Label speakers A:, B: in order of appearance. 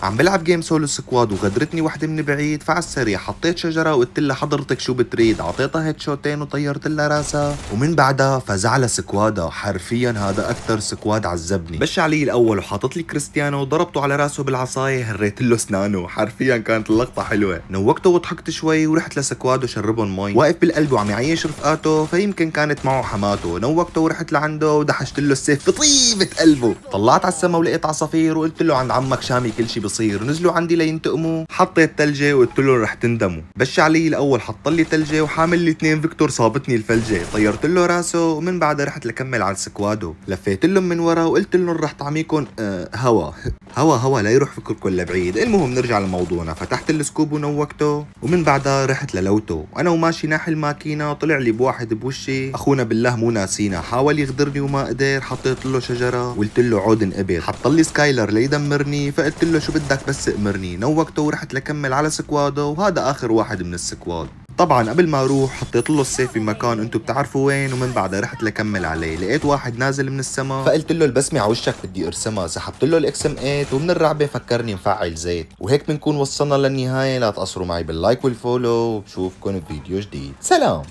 A: عم بلعب جيم سولو سكواد وغدرتني وحده من بعيد، فعلى السريع حطيت شجره وقلت لها حضرتك شو بتريد، اعطيتها هيد شوتين وطيرت لها راسها، ومن بعدها فزع على سكوادها. حرفيا هذا اكثر سكواد عذبني. بش علي الاول وحاطط لي كريستيانو وضربته على راسه بالعصايه، هريت له اسنانه. حرفيا كانت اللقطه حلوه. نوقته وضحكت شوي ورحت لسكواد وشربهم مي. واقف بالقلب وعم يعيش رفقاته، فيمكن كانت معه حماته. نوقته ورحت لعنده ودحشت له السيف بطيبه قلبه. طلعت على السما ولقيت عصافير وقلت له عند عمك شامي كل شي بصير. نزلوا عندي لينتقموا. حطيت تلجه وقلت له رح تندموا. بش علي الاول حط لي تلجه وحامل لي 2 فيكتور صابتني الفلجه. طيرت له راسه ومن بعدها رحت لكمل على سكواده. لفيت لهم من ورا وقلت لهم رح طعميكم هوا هوا لا يروح فكركم لبعيد. المهم نرجع لموضوعنا. فتحت السكوب ونوقته ومن بعدها رحت للوته. وانا وماشي ناحي الماكينه طلع لي بواحد بوشي، اخونا بالله مو ناسينا، حاول يغدرني وما قدر. حطيت له شجره وقلت له عود انقبض. حط لي سكايلر ليدمرني، فقلت له شو بدك بس امرني. نوقته ورحت لكمل على سكواده، وهذا اخر واحد من السكواد. طبعا قبل ما اروح حطيت له السيف بمكان انتم بتعرفوا وين، ومن بعدها رحت لكمل عليه. لقيت واحد نازل من السما، فقلت له البسمه على وشك بدي ارسمها. سحبت له الاكس ام 8 ومن الرعبه فكرني مفعل زيت. وهيك بنكون وصلنا للنهايه. لا تقصروا معي باللايك والفولو، وبشوفكم بفيديو جديد. سلام.